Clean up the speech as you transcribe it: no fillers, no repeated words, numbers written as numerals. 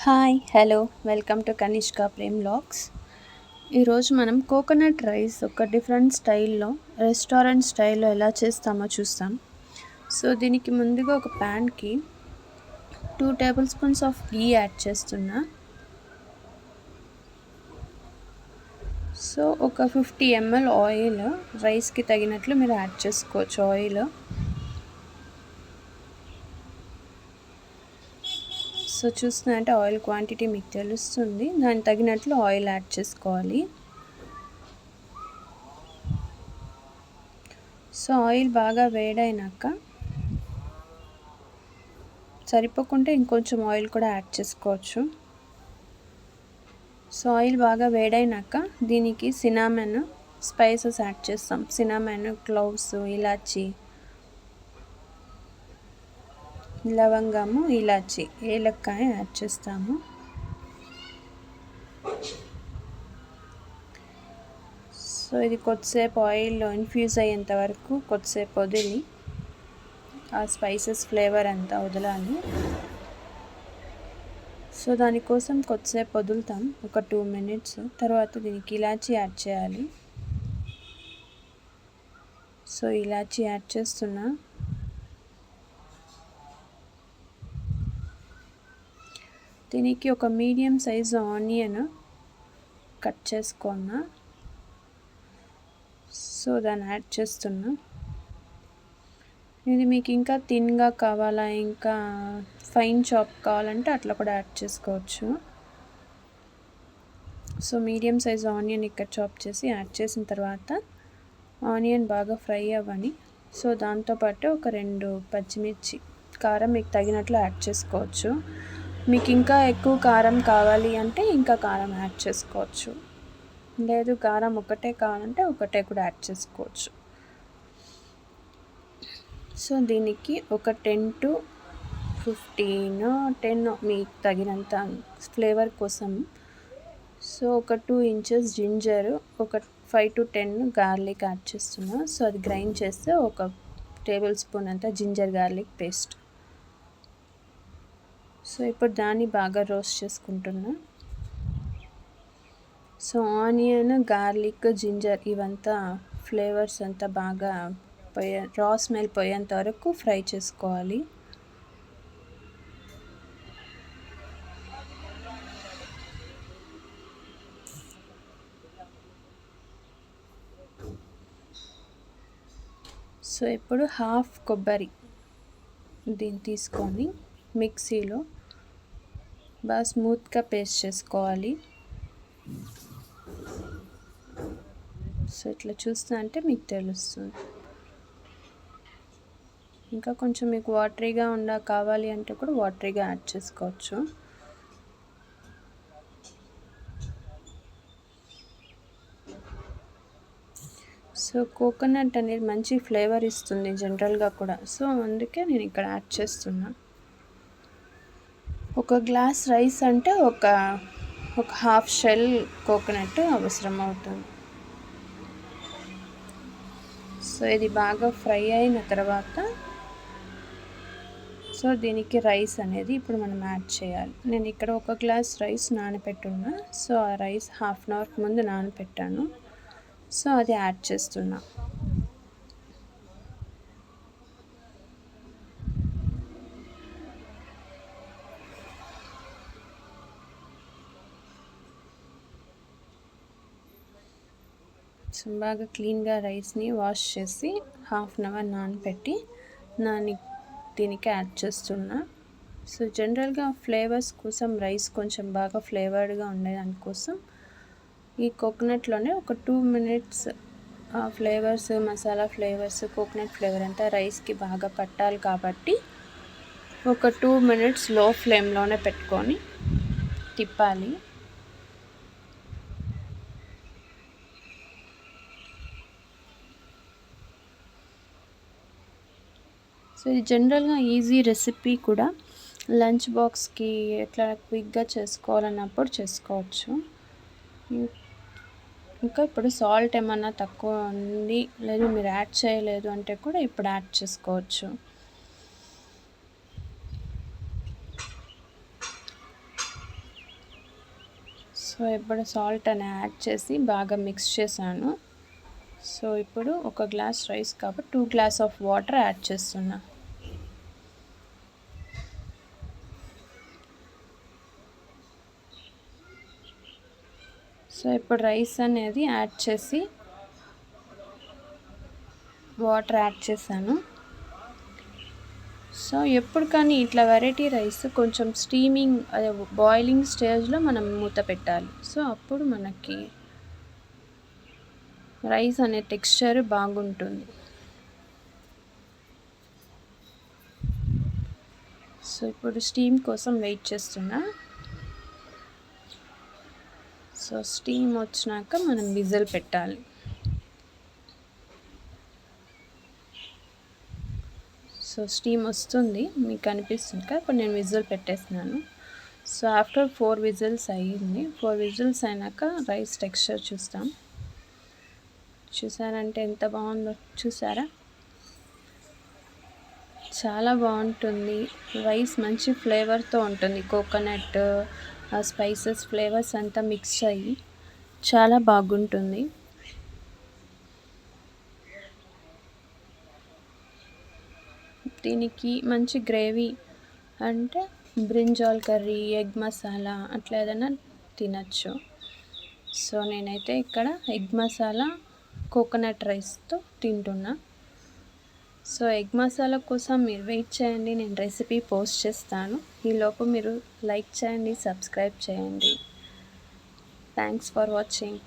Hi hello welcome to Kanishka Prem vlogs. ఈరోజు మనం coconut rice ఒక డిఫరెంట్ స్టైల్లో రెస్టారెంట్ స్టైల్లో ఎలా చేస్తామో చూస్తాం. సో దీనికి ముందుగా ఒక ప్యాన్కి 2 table spoons of ghee add చేస్తున్నా. సో ఒక 50 ml ఆయిల్, రైస్కి తగినట్లు మీరు యాడ్ చేసుకోవచ్చు ఆయిల్. సో చూస్తున్నారంటే ఆయిల్ క్వాంటిటీ మీకు తెలుస్తుంది, దానికి తగినట్లు ఆయిల్ యాడ్ చేసుకోవాలి. సో ఆయిల్ బాగా వేడైనాక సరిపోకుంటే ఇంకొంచెం ఆయిల్ కూడా యాడ్ చేసుకోవచ్చు. సో ఆయిల్ బాగా వేడైనాక దీనికి సినామన్ స్పైసెస్ యాడ్ చేస్తాం. సినామన్, క్లోవ్స్, ఇలాచి, లవంగము, ఇలాచి, ఏలక్కాయ యాడ్ చేస్తాము. సో ఇది కొద్దిసేపు ఆయిల్లో ఇన్ఫ్యూజ్ అయ్యేంత వరకు కొద్దిసేపు వదిలి ఆ స్పైసెస్ ఫ్లేవర్ అంతా వదలాలి. సో దానికోసం కొద్దిసేపు వదులుతాం, ఒక 2 minutes. తర్వాత దీనికి ఇలాచి యాడ్ చేయాలి. సో ఇలాచి యాడ్ చేస్తున్నా. దీనికి ఒక మీడియం సైజు ఆనియన్ కట్ చేసుకున్నా. సో దాన్ని యాడ్ చేస్తున్నా. ఇది మీకు ఇంకా థిన్గా కావాలా, ఇంకా ఫైన్ చాప్ కావాలంటే అట్లా కూడా యాడ్ చేసుకోవచ్చు. సో మీడియం సైజ్ ఆనియన్ ఇక్కడ చాప్ చేసి యాడ్ చేసిన తర్వాత ఆనియన్ బాగా ఫ్రై అవ్వని. సో దాంతోపాటు ఒక 2 పచ్చిమిర్చి, కారం మీకు తగినట్లు యాడ్ చేసుకోవచ్చు. మీకు ఇంకా ఎక్కువ కారం కావాలి అంటే ఇంకా కారం యాడ్ చేసుకోవచ్చు, లేదు కారం ఒకటే కావాలంటే ఒకటే కూడా యాడ్ చేసుకోవచ్చు. సో దీనికి ఒక 10 to 15 మీకు తగినంత ఫ్లేవర్ కోసం. సో ఒక 2 inches జింజర్, ఒక 5 to 10 గార్లిక్ యాడ్ చేస్తున్నా. సో అది గ్రైండ్ చేస్తే ఒక టేబుల్ స్పూన్ అంతా జింజర్ గార్లిక్ పేస్ట్. సో ఇప్పుడు దాన్ని బాగా రోస్ట్ చేసుకుంటున్నా. సో ఆనియన్, గార్లిక్, జింజర్ ఇవంతా ఫ్లేవర్స్ అంతా బాగా రా స్మెల్ పోయేంత వరకు ఫ్రై చేసుకోవాలి. సో ఇప్పుడు హాఫ్ కొబ్బరి దీన్ని తీసుకొని మిక్సీలో బాగా స్మూత్గా పేస్ట్ చేసుకోవాలి. సో ఇట్లా చూస్తా అంటే మీకు తెలుస్తుంది. ఇంకా కొంచెం మీకు వాటరీగా కావాలి అంటే కూడా వాటరీగా యాడ్ చేసుకోవచ్చు. సో కోకోనట్ అనేది మంచి ఫ్లేవర్ ఇస్తుంది జనరల్గా కూడా. సో అందుకే నేను ఇక్కడ యాడ్ చేస్తున్నా. ఒక గ్లాస్ రైస్ అంటే ఒక హాఫ్ షెల్ కోకోనట్ అవసరం అవుతుంది. సో ఇది బాగా ఫ్రై అయిన తర్వాత సో దీనికి రైస్ అనేది ఇప్పుడు మనం యాడ్ చేయాలి. నేను ఇక్కడ ఒక గ్లాస్ రైస్ నానబెట్టున్నా. సో ఆ రైస్ హాఫ్ అన్ అవర్ ముందు నానబెట్టాను. సో అది యాడ్ చేస్తున్నా. సో బాగా క్లీన్గా రైస్ని వాష్ చేసి హాఫ్ అన్ అవర్ నానబెట్టి దీనికి యాడ్ చేస్తున్నా. సో జనరల్గా ఫ్లేవర్స్ కోసం రైస్ కొంచెం బాగా ఫ్లేవర్డ్గా ఉండేదానికోసం ఈ కోకోనట్లోనే ఒక 2 minutes flavours, masala flavours, coconut flavour అంతా రైస్కి బాగా పట్టాలి కాబట్టి ఒక 2 minutes లో ఫ్లేమ్లోనే పెట్టుకొని తిప్పాలి. సో ఇది జనరల్గా ఈజీ రెసిపీ కూడా. లంచ్ బాక్స్కి ఎట్లా క్విక్గా చేసుకోవాలన్నప్పుడు చేసుకోవచ్చు. ఇంకా ఇప్పుడు సాల్ట్ ఏమన్నా తక్కువ ఉంది, లేదు మీరు యాడ్ చేయలేదు అంటే కూడా ఇప్పుడు యాడ్ చేసుకోవచ్చు. సో ఇప్పుడు సాల్ట్ అని యాడ్ చేసి బాగా మిక్స్ చేశాను. సో ఇప్పుడు ఒక గ్లాస్ రైస్ కాబట్టి 2 గ్లాస్ ఆఫ్ వాటర్ యాడ్ చేస్తున్నా. సో ఇప్పుడు రైస్ అనేది యాడ్ చేసి వాటర్ యాడ్ చేశాను. సో ఎప్పుడు కానీ ఇట్లా వెరైటీ రైస్ కొంచెం స్టీమింగ్ అదే బాయిలింగ్ స్టేజ్లో మనం మూత పెట్టాలి. సో అప్పుడు మనకి రైస్ అనే టెక్స్చర్ బాగుంటుంది. సో ఇప్పుడు స్టీమ్ కోసం వెయిట్ చేస్తున్నా. సో స్టీమ్ వచ్చినాక మనం విజిల్ పెట్టాలి. సో స్టీమ్ వస్తుంది, మీకు అనిపిస్తుంది కదా, ఇప్పుడు నేను విజిల్ పెట్టేస్తున్నాను. సో ఆఫ్టర్ 4 విజిల్స్ అయ్యింది. 4 విజిల్స్ అయినాక రైస్ టెక్స్చర్ చూస్తాం. చూసారంటే ఎంత బాగుందో చూసారా, చాలా బాగుంటుంది. రైస్ మంచి ఫ్లేవర్తో ఉంటుంది. కోకోనట్ స్పైసెస్ ఫ్లేవర్స్ అంతా మిక్స్ అయ్యి చాలా బాగుంటుంది. దీనికి మంచి గ్రేవీ అంటే బ్రింజాల్ కర్రీ, ఎగ్ మసాలా అట్లా ఏదైనా తినచ్చు. సో నేనైతే ఇక్కడ ఎగ్ మసాలా కోకోనట్ రైస్తో తింటున్నా. సో ఎగ్ మసాలా కోసం మీరు వెయిట్ చేయండి, నేను రెసిపీ పోస్ట్ చేస్తాను. ఈలోపు మీరు లైక్ చేయండి, సబ్స్క్రైబ్ చేయండి. Thanks for watching.